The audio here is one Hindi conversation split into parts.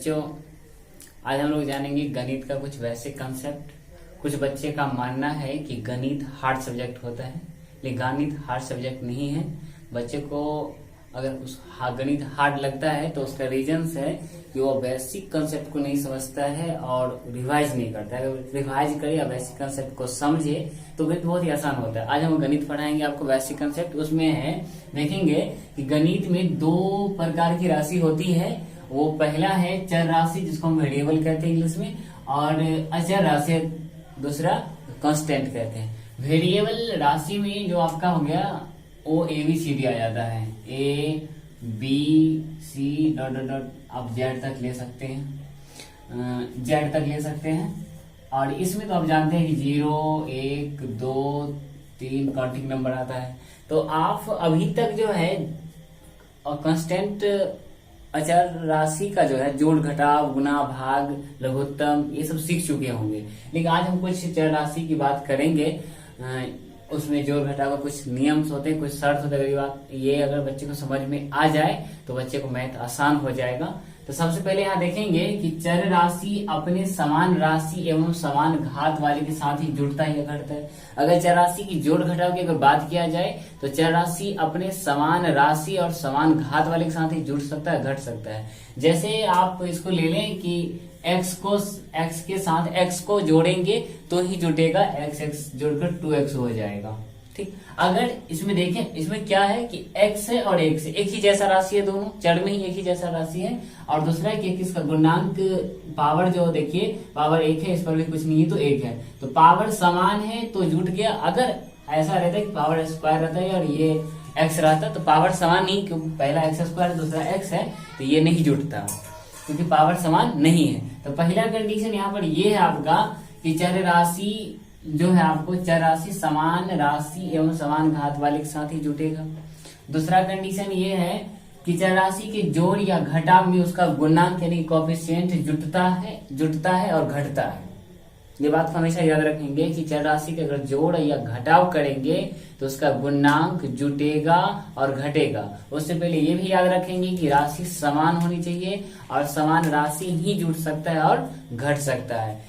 बच्चों, आज हम लोग जानेंगे गणित का कुछ वैसे कंसेप्ट। कुछ बच्चे का मानना है कि गणित हार्ड सब्जेक्ट होता है, लेकिन गणित हार्ड सब्जेक्ट नहीं है। बच्चे को अगर गणित हार्ड लगता है तो उसका रीजंस है कि वो बेसिक कंसेप्ट को नहीं समझता है और रिवाइज नहीं करता है। अगर रिवाइज करे या बेसिक कंसेप्ट को समझे तो गणित बहुत ही आसान होता है। आज हम गणित पढ़ाएंगे आपको बेसिक कंसेप्ट। उसमें है, देखेंगे कि गणित में दो प्रकार की राशि होती है। वो पहला है चर राशि, जिसको हम वेरिएबल कहते हैं इंग्लिश में, और अचर राशि दूसरा कांस्टेंट कहते हैं। वेरिएबल राशि में जो आपका हो गया वो ABCD आ जाता है, ABC डॉट आप जेड तक ले सकते हैं, जेड तक ले सकते हैं। और इसमें तो आप जानते हैं कि 0 1 2 3 काउंटिंग नंबर आता है। तो आप अभी तक जो है कांस्टेंट अचर राशि का जो है जोड़ घटाव गुणा भाग लघुत्तम ये सब सीख चुके होंगे, लेकिन आज हम कुछ चर राशि की बात करेंगे। उसमें जोड़ घटाव का कुछ नियम होते हैं, कुछ शर्त होते हैं। ये अगर बच्चे को समझ में आ जाए तो बच्चे को मैथ आसान हो जाएगा। तो सबसे पहले यहाँ देखेंगे कि चर राशि अपने समान राशि एवं समान घात वाले के साथ ही जुड़ता है या घटता है। अगर चर राशि की जोड़ घटाव की अगर बात किया जाए तो चर राशि अपने समान राशि और समान घात वाले के साथ ही जुड़ सकता है, घट सकता है। जैसे आप इसको ले लें कि x के साथ x को जोड़ेंगे तो ही जुटेगा, x जोड़कर 2x हो जाएगा। ठीक, अगर इसमें देखें, इसमें क्या है कि x है और x है, एक ही जैसा राशि है, दोनों जड़ में ही एक ही जैसा राशि है। और दूसरा है कि इसका गुणांक पावर जो देखिए पावर 1 है, इस पर भी कुछ नहीं है तो 1 है, तो पावर समान है तो जुट गया। अगर ऐसा रहता है कि पावर स्क्वायर रहता है और ये x रहता तो पावर समान नहीं, क्योंकि पहला x² दूसरा x है तो ये नहीं जुटता क्योंकि पावर समान नहीं है। तो पहला कंडीशन यहाँ पर ये है आपका कि चर राशि जो है आपको चर राशि समान राशि एवं समान घात वाले के साथ ही जुटेगा। दूसरा कंडीशन ये है कि चर राशि के जोड़ या घटाव में उसका गुणांक यानी कोएफिशिएंट जुटता है और घटता है। ये बात को हमेशा याद रखेंगे कि चर राशि के अगर जोड़ या घटाव करेंगे तो उसका गुणांक जुटेगा और घटेगा। उससे पहले ये भी याद रखेंगे कि राशि समान होनी चाहिए और समान राशि ही जुट सकता है और घट सकता है।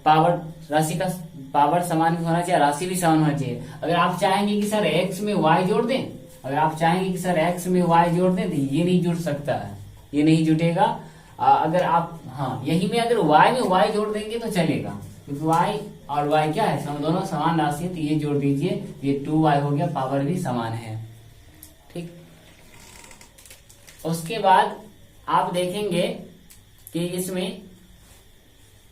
पावर राशि का पावर समान भी होना चाहिए, राशि भी समान होना चाहिए। अगर आप चाहेंगे कि सर x में y जोड़ दें, अगर आप चाहेंगे कि सर x में y जोड़ दें तो ये नहीं जुट सकता है, ये नहीं जुटेगा। अगर आप यही में अगर y में y जोड़ देंगे तो चलेगा, क्योंकि y और y क्या है, दोनों समान राशि है, तो ये जोड़ दीजिए, ये 2y हो गया, पावर भी समान है। ठीक, उसके बाद आप देखेंगे कि इसमें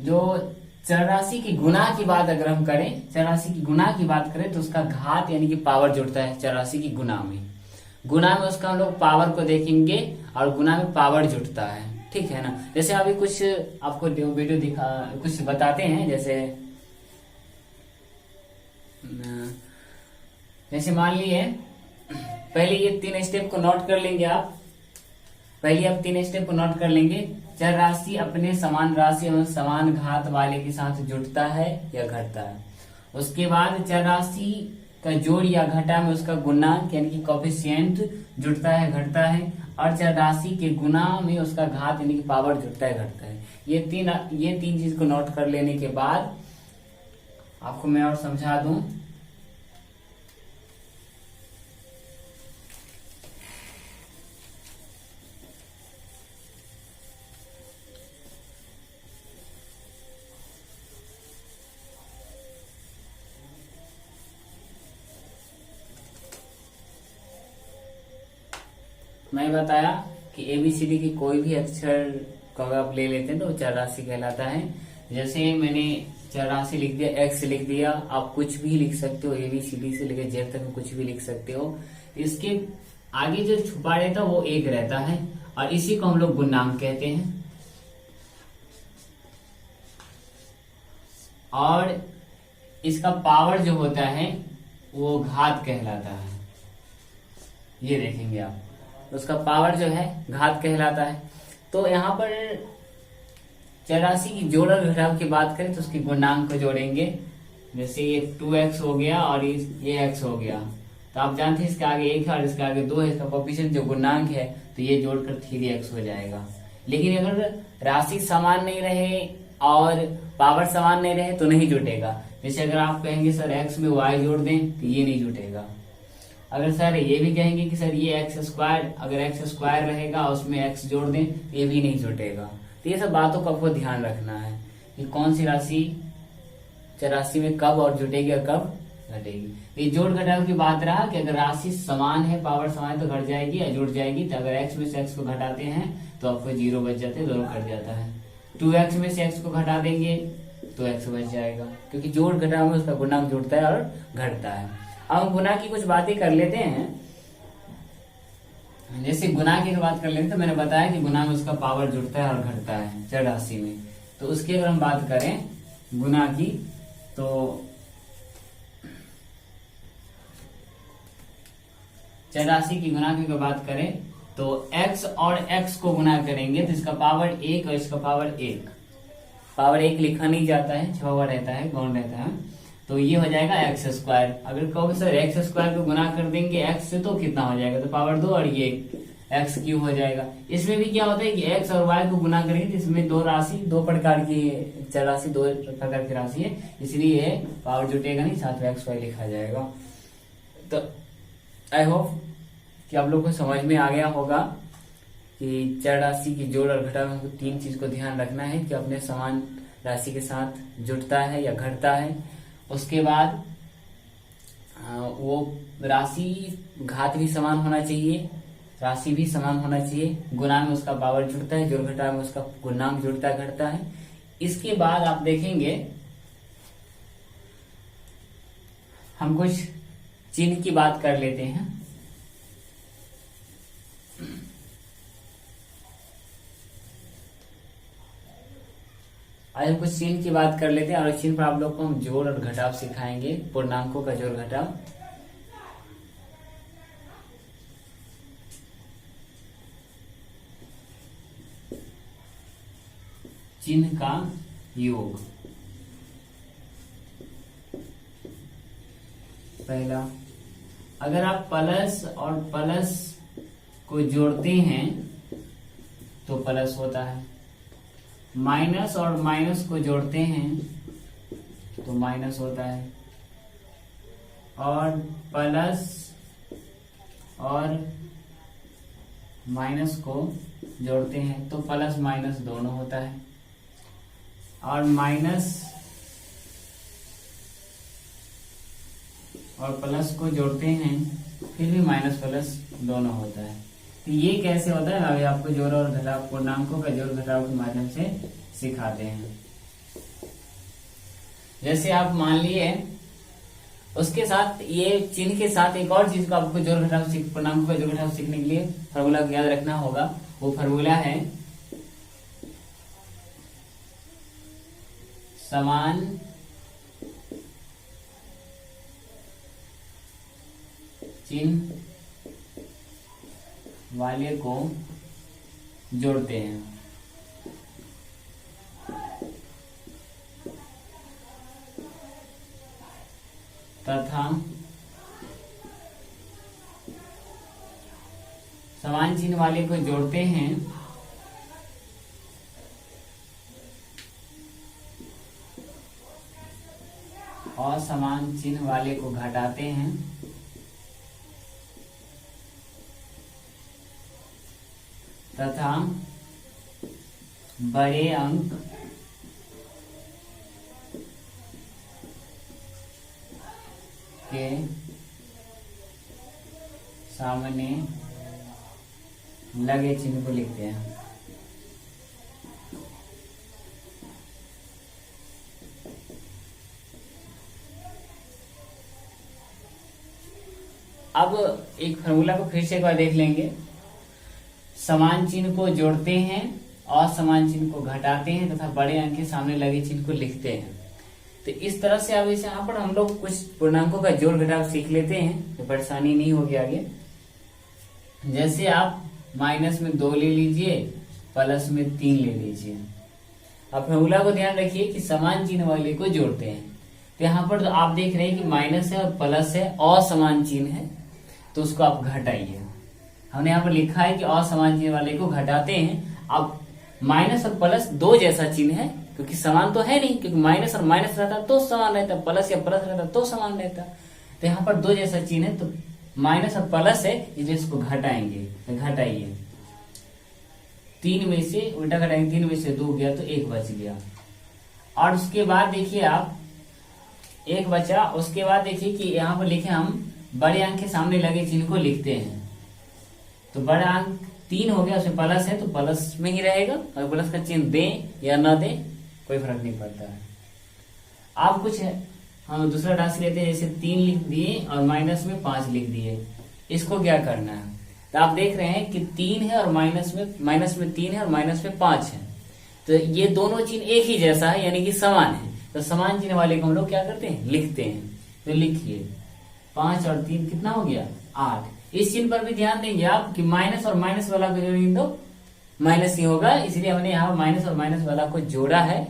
जो चर राशि की गुणा की बात अगर हम करें, चर राशि की गुणा की बात करें तो उसका घात यानी कि पावर जुड़ता है चर राशि की गुणा में उसका हम लोग पावर को देखेंगे और गुणा में पावर जुटता है। ठीक है ना। जैसे अभी कुछ आपको वीडियो कुछ बताते हैं। जैसे मान लीजिए पहले ये 3 स्टेप को नोट कर लेंगे आप। पहले आप 3 स्टेप को नोट कर लेंगे। चर राशि अपने समान राशि एवं समान घात वाले के साथ जुटता है या घटता है। उसके बाद चर राशि का जोड़ या घटा में उसका गुणांक यानी कि कोएफिशिएंट जुटता है घटता है। और चर राशि के गुणा में उसका घात यानी कि पावर जुटता है घटता है। ये तीन चीज को नोट कर लेने के बाद आपको मैं और समझा दूं। मैं बताया कि ABCD की कोई भी अक्षर को आप ले लेते हैं तो चर राशि कहलाता है। जैसे मैंने चर राशि लिख दिया, x लिख दिया, आप कुछ भी लिख सकते हो, ABCD से लेकर Z तक कुछ भी लिख सकते हो। इसके आगे जो छुपा रहता है वो 1 रहता है और इसी को हम लोग गुणांक कहते हैं। और इसका पावर जो होता है वो घात कहलाता है। ये देखेंगे आप, उसका पावर जो है घात कहलाता है। तो यहाँ पर चर राशि की जोड़ और घटाव की बात करें तो उसके गुणांक को जोड़ेंगे। जैसे ये 2x हो गया और ये x हो गया, तो आप जानते हैं इसके आगे 1 है और इसके आगे 2 है, इसका कोएफिशिएंट जो गुणांक है तो ये जोड़कर 3x हो जाएगा। लेकिन अगर राशि समान नहीं रहे और पावर समान नहीं रहे तो नहीं जुटेगा। जैसे अगर आप कहेंगे सर x में y जोड़ दें तो ये नहीं जुटेगा। अगर सर ये भी कहेंगे कि सर ये x स्क्वायर, अगर x स्क्वायर रहेगा और उसमें x जोड़ दें तो ये भी नहीं जुटेगा। तो ये सब बातों का आपको ध्यान रखना है कि कौन सी राशि चौरासी में कब और जुटेगी और कब घटेगी। ये जोड़ घटाव की बात रहा कि अगर राशि समान है, पावर समान है तो घट जाएगी या जुट जाएगी। तो अगर x में से x को घटाते हैं तो आपको 0 बच जाते हैं, दोनों कट जाता है। 2x में से x को घटा देंगे तो x बच जाएगा, क्योंकि जोड़ घटाव में उसका गुणांक जुड़ता है और घटता है। अब हम गुना की कुछ बातें कर लेते हैं। जैसे गुना की बात कर लेते हैं तो मैंने बताया कि गुना में उसका पावर जुड़ता है और घटता है चर राशि में। तो उसकी अगर हम बात करें गुना की, तो चर राशि की गुना की बात करें तो x और x को गुना करेंगे तो इसका पावर 1 और इसका पावर 1। पावर 1 लिखा नहीं जाता है, छुपा हुआ रहता है, गौण रहता है। तो ये हो जाएगा x स्क्वायर। अगर कहोगे सर x स्क्वायर को गुना कर देंगे x से तो कितना हो जाएगा, तो पावर 2 और ये x क्यूब हो जाएगा। इसमें भी क्या होता है कि x और y को गुना करेंगे तो इसमें दो प्रकार की चर राशि, 2 प्रकार की राशि है, इसलिए पावर जुटेगा नहीं, साथ में x y लिखा जाएगा। तो आई होप कि आप लोग को समझ में आ गया होगा कि चर राशि की जोड़ और घटाव में 3 चीज को ध्यान रखना है कि अपने समान राशि के साथ जुटता है या घटता है। उसके बाद वो राशि घात भी समान होना चाहिए, राशि भी समान होना चाहिए। गुणा में उसका पावर जुड़ता है, जोड़ घटाव में उसका गुणांक जुड़ता है, घटता है। इसके बाद आप देखेंगे हम कुछ चिन्ह की बात कर लेते हैं। आज हम कुछ चिन्ह की बात कर लेते हैं और चिन्ह पर आप लोग को हम जोड़ और घटाव सिखाएंगे, पूर्णांकों का जोड़ घटाव। चिन्ह का योग। पहला, अगर आप प्लस और प्लस को जोड़ते हैं तो प्लस होता है, माइनस और माइनस को जोड़ते हैं तो माइनस होता है, और प्लस और माइनस को जोड़ते हैं तो प्लस माइनस दोनों होता है, और माइनस और प्लस को जोड़ते हैं फिर भी माइनस प्लस दोनों होता है। तो ये कैसे होता है, अभी आपको जोड़ और घटाव, पूर्णांकों का जोड़ घटाव के माध्यम से सिखाते हैं। जैसे आप मान लिए उसके साथ ये चिन्ह के साथ एक और चीज को आपको जोड़ घटाव पूर्णांकों का जोड़ घटाव सीखने के लिए फॉर्मूला याद रखना होगा। वो फॉर्मूला है समान चिन्ह वाले को जोड़ते हैं तथा समान चिन्ह वाले को जोड़ते हैं और समान चिन्ह वाले को घटाते हैं तथा बड़े अंक के सामने लगे चिन्ह को लिखते हैं। अब एक फॉर्मूला को फिर से एक बार देख लेंगे। समान चिन्ह को जोड़ते हैं और समान चिन्ह को घटाते हैं तथा बड़े अंक के सामने लगे चिन्ह को लिखते हैं। तो इस तरह से अब इसे यहाँ पर हम लोग कुछ पूर्णांकों का जोड़ घटाव सीख लेते हैं तो परेशानी नहीं होगी आगे। जैसे आप माइनस में 2 ले लीजिए, प्लस में 3 ले लीजिए। अब फॉर्मूला को ध्यान रखिए कि समान चिन्ह वाले को जोड़ते हैं। तो यहाँ पर तो आप देख रहे हैं कि माइनस है और प्लस है, असमान चिन्ह है, तो उसको आप घटाइए। हमने यहाँ पर लिखा है कि असमान चिन्ह वाले को घटाते हैं। अब माइनस और प्लस दो जैसा चिन्ह है, क्योंकि समान तो है नहीं, क्योंकि माइनस और माइनस रहता तो समान रहता, प्लस या प्लस रहता तो समान रहता। तो यहाँ पर दो जैसा चिन्ह है, तो माइनस और प्लस है, इसलिए इसको घटाएंगे। तो घटाइए, 3 में से उल्टा घटाएंगे, 3 में से 2 गया तो 1 बच गया। और उसके बाद देखिए आप, 1 बचा। उसके बाद देखिए कि यहाँ पर लिखे हम बड़े अंक के सामने लगे चिन्ह को लिखते हैं। तो बड़ा अंक 3 हो गया, उसमें प्लस है तो प्लस में ही रहेगा, और प्लस का चिन्ह दें या न दें कोई फर्क नहीं पड़ता है। आप कुछ हम दूसरा राशि लेते हैं, जैसे 3 लिख दिए और माइनस में 5 लिख दिए। इसको क्या करना है, तो आप देख रहे हैं कि 3 है और माइनस में 3 है और माइनस में 5 है। तो ये दोनों चिन्ह एक ही जैसा है, यानी कि समान है। तो समान चिन्ह वाले को हम लोग क्या करते हैं, लिखते हैं। तो लिखिए 5 और 3 कितना हो गया, 8। इस चिन्ह पर भी ध्यान देंगे आप कि माइनस और माइनस वाला को जोड़ेंगे तो माइनस ही होगा, इसलिए हमने यहाँ माइनस और माइनस वाला को जोड़ा है,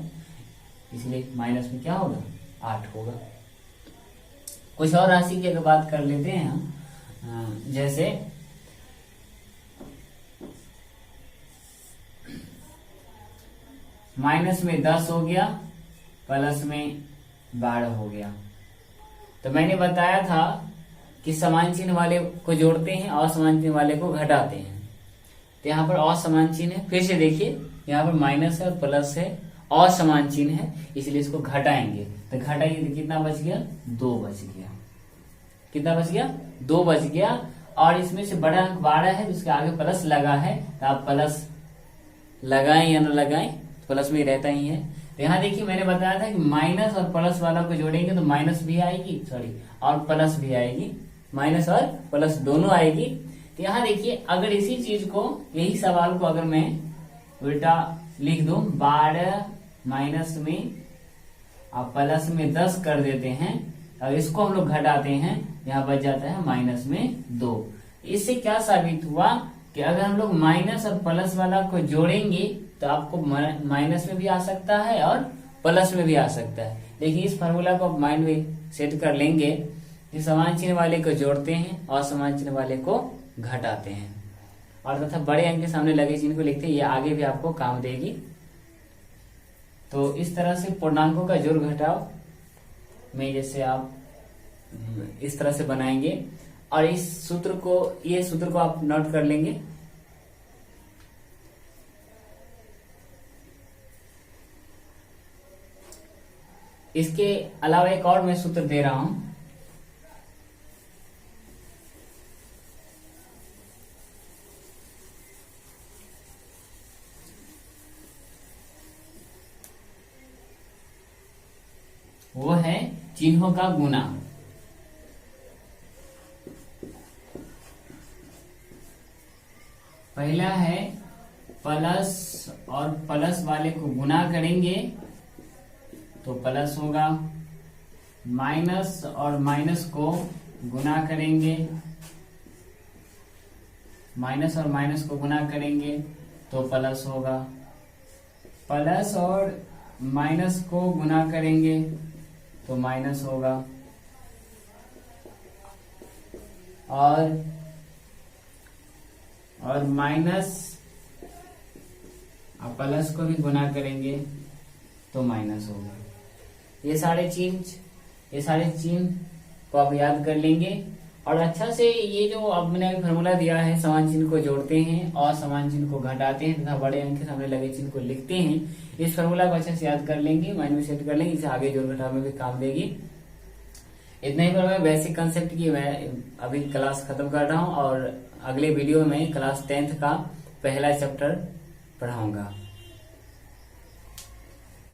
इसलिए माइनस में क्या होगा, 8 होगा। कुछ और राशि की अगर बात कर लेते हैं हम, जैसे माइनस में 10 हो गया, प्लस में 12 हो गया। तो मैंने बताया था कि समान चिन्ह वाले को जोड़ते हैं और असमान चिन्ह वाले को घटाते हैं। तो यहाँ पर असमान चिन्ह है, फिर से देखिए यहाँ पर माइनस है और प्लस है, असमान चिन्ह है, इसलिए इसको घटाएंगे। तो घटाइए तो कितना बच गया, 2 बच गया। कितना बच गया, 2 बच गया। और इसमें से बड़ा अंक 12 है, जिसके आगे प्लस लगा है, तो आप प्लस लगाएं या न लगाएं, प्लस में ही रहता ही है। तो यहाँ देखिए मैंने बताया था कि माइनस और प्लस वाला को जोड़ेंगे तो माइनस भी आएगी, और प्लस भी आएगी, माइनस और प्लस दोनों आएगी। तो यहाँ देखिए अगर इसी चीज को, यही सवाल को अगर मैं उल्टा लिख दूं, 12 माइनस में और प्लस में 10 कर देते हैं, और इसको हम लोग घटाते हैं, यहाँ बच जाता है माइनस में 2। इससे क्या साबित हुआ कि अगर हम लोग माइनस और प्लस वाला को जोड़ेंगे तो आपको माइनस में भी आ सकता है और प्लस में भी आ सकता है। देखिए इस फार्मूला को आप माइंड में सेट कर लेंगे कि समान चिन्ह वाले को जोड़ते हैं और समान चिन्ह वाले को घटाते हैं, और तथा बड़े अंक के सामने लगे चिन्ह को लिखते हैं। ये आगे भी आपको काम देगी। तो इस तरह से पूर्णांकों का जोड़ घटाव में जैसे आप इस तरह से बनाएंगे, और इस सूत्र को, ये सूत्र को आप नोट कर लेंगे। इसके अलावा एक और मैं सूत्र दे रहा हूं, वो है चिन्हों का गुना। पहला है प्लस और प्लस वाले को गुना करेंगे तो प्लस होगा, माइनस और माइनस को गुना करेंगे, माइनस और माइनस को गुना करेंगे तो प्लस होगा, प्लस और माइनस को गुना करेंगे तो माइनस होगा, और माइनस और प्लस को भी गुना करेंगे तो माइनस होगा। ये सारे चिन्ह को आप याद कर लेंगे, और अच्छा से ये जो अब मैंने फॉर्मूला दिया है, समान चिन्ह को जोड़ते हैं और समान चिन्ह को घटाते हैं तथा बड़े अंक के सामने लगे चिन्ह को लिखते हैं, इस फॉर्मूला को अच्छे से याद कर लेंगे, माइंड में सेट कर लेंगे, इसे आगे जोड़ घटाव में भी काम देगी। इतना ही पर मैं बेसिक कंसेप्ट की मैं अभी क्लास खत्म कर रहा हूँ, और अगले वीडियो में क्लास 10th का पहला चैप्टर पढ़ाऊंगा।